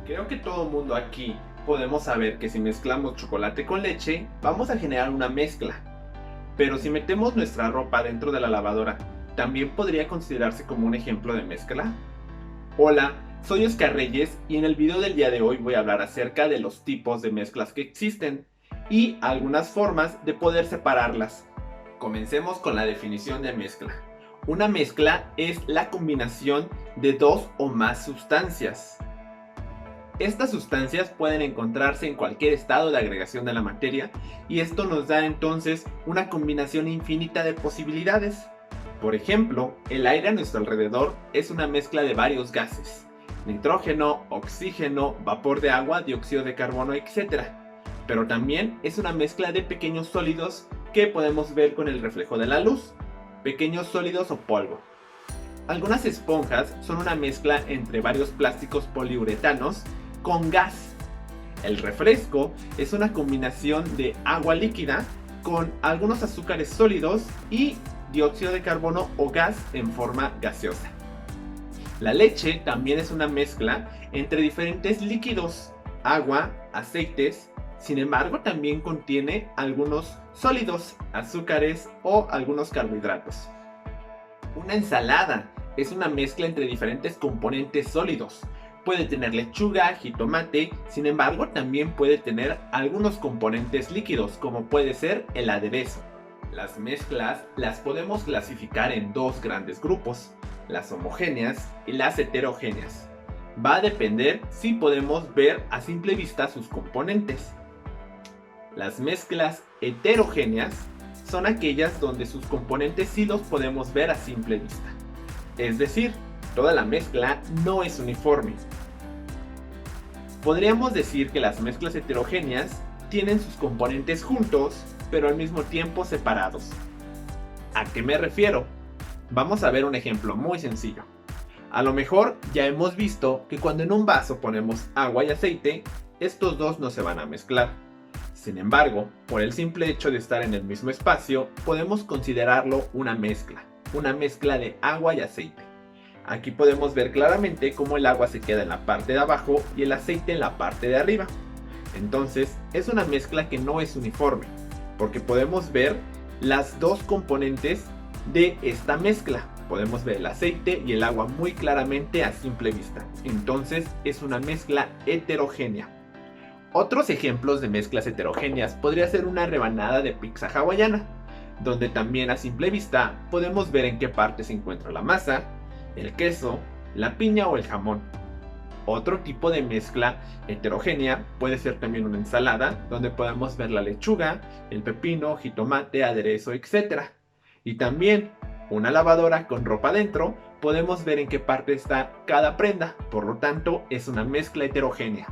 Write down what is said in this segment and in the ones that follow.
Creo que todo mundo aquí podemos saber que si mezclamos chocolate con leche, vamos a generar una mezcla. Pero si metemos nuestra ropa dentro de la lavadora, ¿también podría considerarse como un ejemplo de mezcla? Hola, soy Oscar Reyes y en el video del día de hoy voy a hablar acerca de los tipos de mezclas que existen y algunas formas de poder separarlas. Comencemos con la definición de mezcla. Una mezcla es la combinación de dos o más sustancias. Estas sustancias pueden encontrarse en cualquier estado de agregación de la materia y esto nos da entonces una combinación infinita de posibilidades. Por ejemplo, el aire a nuestro alrededor es una mezcla de varios gases: nitrógeno, oxígeno, vapor de agua, dióxido de carbono, etc. Pero también es una mezcla de pequeños sólidos que podemos ver con el reflejo de la luz, pequeños sólidos o polvo. Algunas esponjas son una mezcla entre varios plásticos poliuretanos con gas. El refresco es una combinación de agua líquida con algunos azúcares sólidos y dióxido de carbono o gas en forma gaseosa. La leche también es una mezcla entre diferentes líquidos, agua, aceites. Sin embargo, también contiene algunos sólidos, azúcares o algunos carbohidratos. Una ensalada es una mezcla entre diferentes componentes sólidos. Puede tener lechuga, jitomate, sin embargo también puede tener algunos componentes líquidos, como puede ser el aderezo. Las mezclas las podemos clasificar en dos grandes grupos: las homogéneas y las heterogéneas. Va a depender si podemos ver a simple vista sus componentes. Las mezclas heterogéneas son aquellas donde sus componentes sí los podemos ver a simple vista. Es decir, toda la mezcla no es uniforme. Podríamos decir que las mezclas heterogéneas tienen sus componentes juntos, pero al mismo tiempo separados. ¿A qué me refiero? Vamos a ver un ejemplo muy sencillo. A lo mejor ya hemos visto que cuando en un vaso ponemos agua y aceite, estos dos no se van a mezclar. Sin embargo, por el simple hecho de estar en el mismo espacio, podemos considerarlo una mezcla de agua y aceite. Aquí podemos ver claramente cómo el agua se queda en la parte de abajo y el aceite en la parte de arriba. Entonces, es una mezcla que no es uniforme, porque podemos ver las dos componentes de esta mezcla. Podemos ver el aceite y el agua muy claramente a simple vista. Entonces, es una mezcla heterogénea. Otros ejemplos de mezclas heterogéneas podría ser una rebanada de pizza hawaiana, donde también a simple vista podemos ver en qué parte se encuentra la masa, el queso, la piña o el jamón. Otro tipo de mezcla heterogénea puede ser también una ensalada, donde podemos ver la lechuga, el pepino, jitomate, aderezo, etc. Y también una lavadora con ropa dentro, podemos ver en qué parte está cada prenda, por lo tanto es una mezcla heterogénea.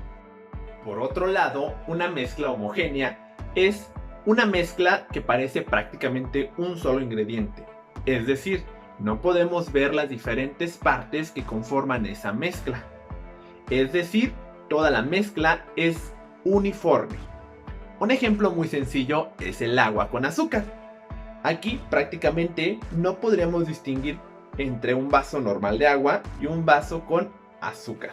Por otro lado, una mezcla homogénea es una mezcla que parece prácticamente un solo ingrediente. Es decir, no podemos ver las diferentes partes que conforman esa mezcla. Es decir, toda la mezcla es uniforme. Un ejemplo muy sencillo es el agua con azúcar. Aquí prácticamente no podríamos distinguir entre un vaso normal de agua y un vaso con azúcar.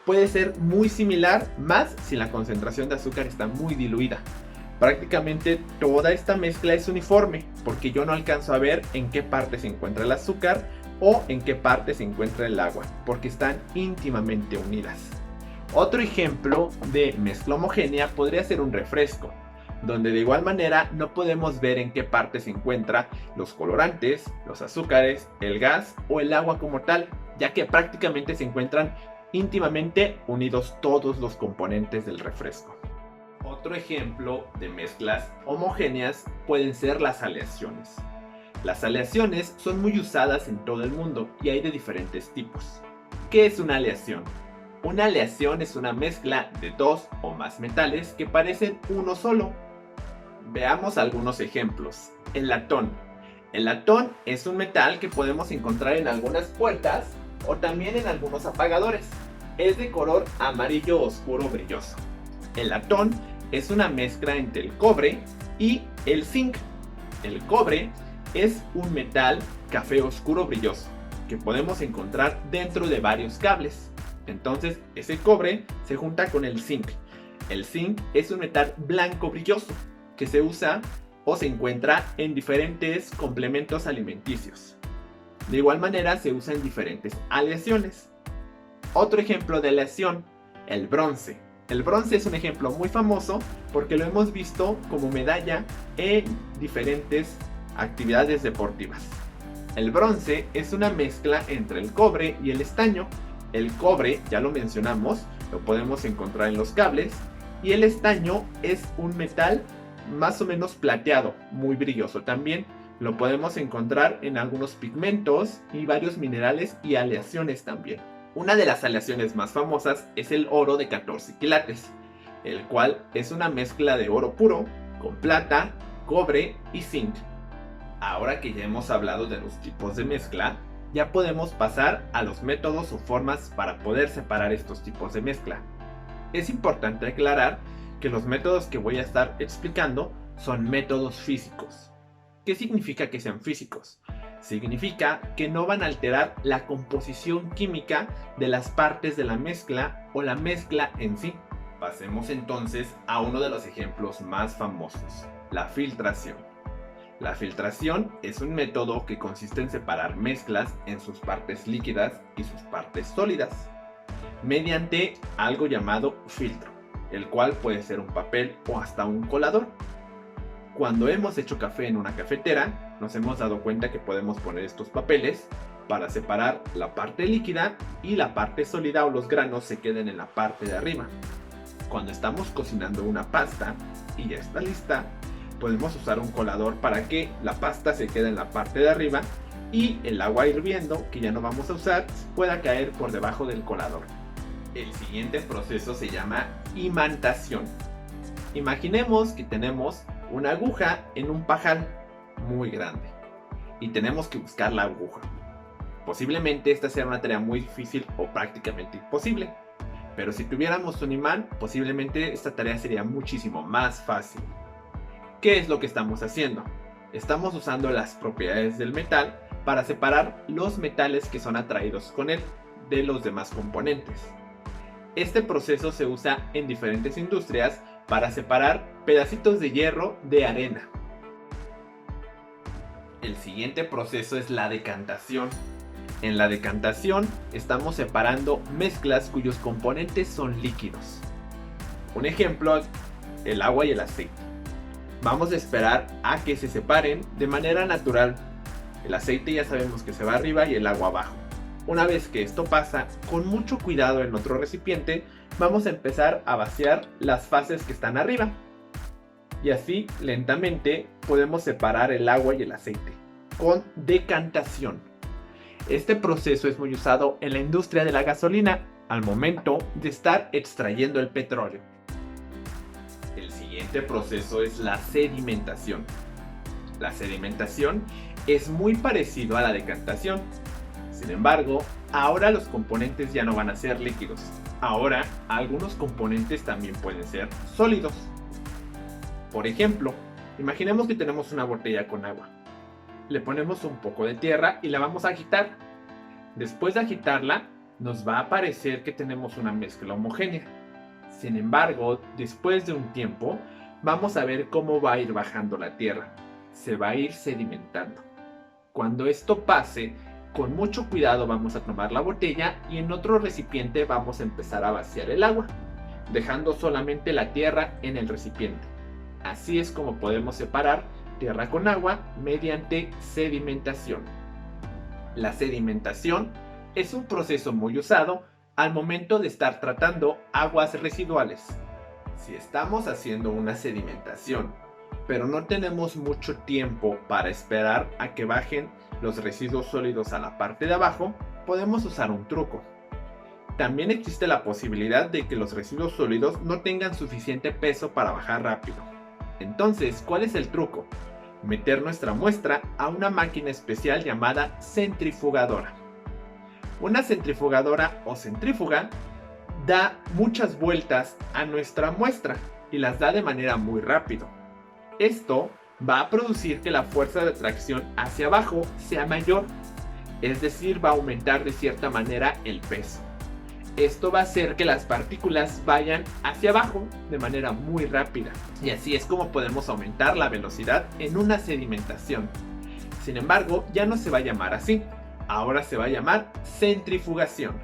Puede ser muy similar, más si la concentración de azúcar está muy diluida. Prácticamente toda esta mezcla es uniforme, porque yo no alcanzo a ver en qué parte se encuentra el azúcar o en qué parte se encuentra el agua, porque están íntimamente unidas. Otro ejemplo de mezcla homogénea podría ser un refresco, donde de igual manera no podemos ver en qué parte se encuentran los colorantes, los azúcares, el gas o el agua como tal, ya que prácticamente se encuentran íntimamente unidos todos los componentes del refresco. Otro ejemplo de mezclas homogéneas pueden ser las aleaciones. Las aleaciones son muy usadas en todo el mundo y hay de diferentes tipos. ¿Qué es una aleación? Una aleación es una mezcla de dos o más metales que parecen uno solo. Veamos algunos ejemplos. El latón. El latón es un metal que podemos encontrar en algunas puertas o también en algunos apagadores. Es de color amarillo oscuro brilloso. El latón es una mezcla entre el cobre y el zinc. El cobre es un metal café oscuro brilloso que podemos encontrar dentro de varios cables. Entonces ese cobre se junta con el zinc. El zinc es un metal blanco brilloso que se usa o se encuentra en diferentes complementos alimenticios. De igual manera se usa en diferentes aleaciones. Otro ejemplo de aleación, el bronce. El bronce es un ejemplo muy famoso porque lo hemos visto como medalla en diferentes actividades deportivas. El bronce es una mezcla entre el cobre y el estaño. El cobre, ya lo mencionamos, lo podemos encontrar en los cables, y el estaño es un metal más o menos plateado, muy brilloso también. Lo podemos encontrar en algunos pigmentos y varios minerales y aleaciones también. Una de las aleaciones más famosas es el oro de 14 quilates, el cual es una mezcla de oro puro con plata, cobre y zinc. Ahora que ya hemos hablado de los tipos de mezcla, ya podemos pasar a los métodos o formas para poder separar estos tipos de mezcla. Es importante aclarar que los métodos que voy a estar explicando son métodos físicos. ¿Qué significa que sean físicos? Significa que no van a alterar la composición química de las partes de la mezcla o la mezcla en sí. Pasemos entonces a uno de los ejemplos más famosos, la filtración. La filtración es un método que consiste en separar mezclas en sus partes líquidas y sus partes sólidas, mediante algo llamado filtro, el cual puede ser un papel o hasta un colador. Cuando hemos hecho café en una cafetera, nos hemos dado cuenta que podemos poner estos papeles para separar la parte líquida y la parte sólida, o los granos se queden en la parte de arriba. Cuando estamos cocinando una pasta y ya está lista, podemos usar un colador para que la pasta se quede en la parte de arriba y el agua hirviendo, que ya no vamos a usar, pueda caer por debajo del colador. El siguiente proceso se llama imantación. Imaginemos que tenemos una aguja en un pajal muy grande y tenemos que buscar la aguja. Posiblemente esta sea una tarea muy difícil o prácticamente imposible, pero si tuviéramos un imán, posiblemente esta tarea sería muchísimo más fácil. ¿Qué es lo que estamos haciendo? Estamos usando las propiedades del metal para separar los metales que son atraídos con él de los demás componentes. Este proceso se usa en diferentes industrias para separar pedacitos de hierro de arena. El siguiente proceso es la decantación. En la decantación estamos separando mezclas cuyos componentes son líquidos. Un ejemplo, el agua y el aceite. Vamos a esperar a que se separen de manera natural. El aceite ya sabemos que se va arriba y el agua abajo. Una vez que esto pasa, con mucho cuidado en otro recipiente, vamos a empezar a vaciar las fases que están arriba. Y así, lentamente, podemos separar el agua y el aceite, con decantación. Este proceso es muy usado en la industria de la gasolina, al momento de estar extrayendo el petróleo. El siguiente proceso es la sedimentación. La sedimentación es muy parecido a la decantación. Sin embargo, ahora los componentes ya no van a ser líquidos. Ahora, algunos componentes también pueden ser sólidos. Por ejemplo, imaginemos que tenemos una botella con agua. Le ponemos un poco de tierra y la vamos a agitar. Después de agitarla, nos va a parecer que tenemos una mezcla homogénea. Sin embargo, después de un tiempo, vamos a ver cómo va a ir bajando la tierra. Se va a ir sedimentando. Cuando esto pase, con mucho cuidado vamos a tomar la botella y en otro recipiente vamos a empezar a vaciar el agua, dejando solamente la tierra en el recipiente. Así es como podemos separar tierra con agua mediante sedimentación. La sedimentación es un proceso muy usado al momento de estar tratando aguas residuales. Si estamos haciendo una sedimentación, pero no tenemos mucho tiempo para esperar a que bajen los residuos sólidos a la parte de abajo, podemos usar un truco. También existe la posibilidad de que los residuos sólidos no tengan suficiente peso para bajar rápido. Entonces, ¿cuál es el truco? Meter nuestra muestra a una máquina especial llamada centrifugadora. Una centrifugadora o centrífuga da muchas vueltas a nuestra muestra y las da de manera muy rápido. Esto va a producir que la fuerza de tracción hacia abajo sea mayor, es decir, va a aumentar de cierta manera el peso. Esto va a hacer que las partículas vayan hacia abajo de manera muy rápida. Y así es como podemos aumentar la velocidad en una sedimentación. Sin embargo, ya no se va a llamar así. Ahora se va a llamar centrifugación.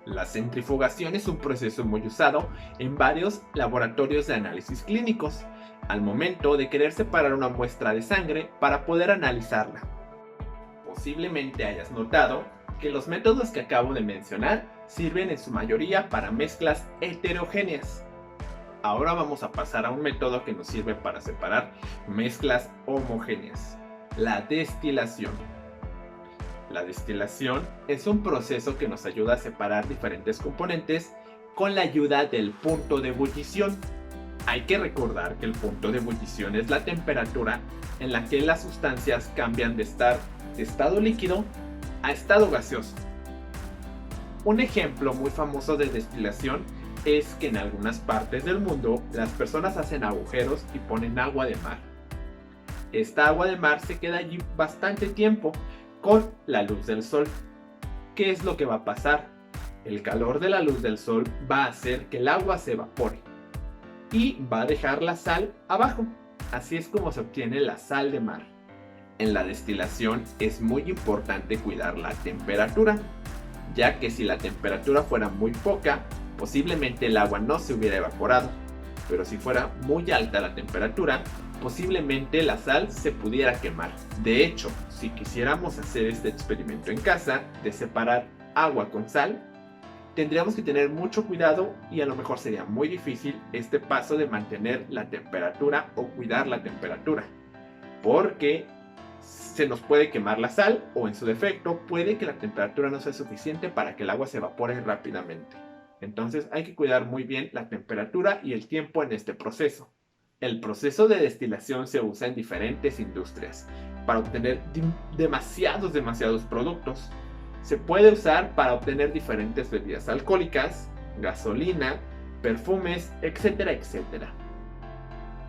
La centrifugación es un proceso muy usado en varios laboratorios de análisis clínicos, al momento de querer separar una muestra de sangre para poder analizarla. Posiblemente hayas notado que los métodos que acabo de mencionar sirven en su mayoría para mezclas heterogéneas. Ahora vamos a pasar a un método que nos sirve para separar mezclas homogéneas: la destilación. La destilación es un proceso que nos ayuda a separar diferentes componentes con la ayuda del punto de ebullición. Hay que recordar que el punto de ebullición es la temperatura en la que las sustancias cambian de estar de estado líquido a estado gaseoso. Un ejemplo muy famoso de destilación es que en algunas partes del mundo las personas hacen agujeros y ponen agua de mar. Esta agua de mar se queda allí bastante tiempo con la luz del sol. ¿Qué es lo que va a pasar? El calor de la luz del sol va a hacer que el agua se evapore y va a dejar la sal abajo. Así es como se obtiene la sal de mar. En la destilación es muy importante cuidar la temperatura, ya que si la temperatura fuera muy poca, posiblemente el agua no se hubiera evaporado, pero si fuera muy alta la temperatura, posiblemente la sal se pudiera quemar. De hecho, si quisiéramos hacer este experimento en casa de separar agua con sal, tendríamos que tener mucho cuidado y a lo mejor sería muy difícil este paso de mantener la temperatura o cuidar la temperatura, porque se nos puede quemar la sal o en su defecto puede que la temperatura no sea suficiente para que el agua se evapore rápidamente. Entonces hay que cuidar muy bien la temperatura y el tiempo en este proceso. El proceso de destilación se usa en diferentes industrias para obtener demasiados productos. Se puede usar para obtener diferentes bebidas alcohólicas, gasolina, perfumes, etcétera, etcétera.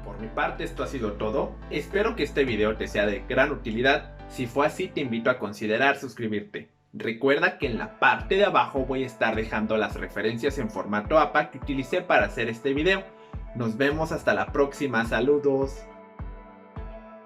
Por mi parte esto ha sido todo. Espero que este video te sea de gran utilidad. Si fue así, te invito a considerar suscribirte. Recuerda que en la parte de abajo voy a estar dejando las referencias en formato APA que utilicé para hacer este video. Nos vemos hasta la próxima. Saludos.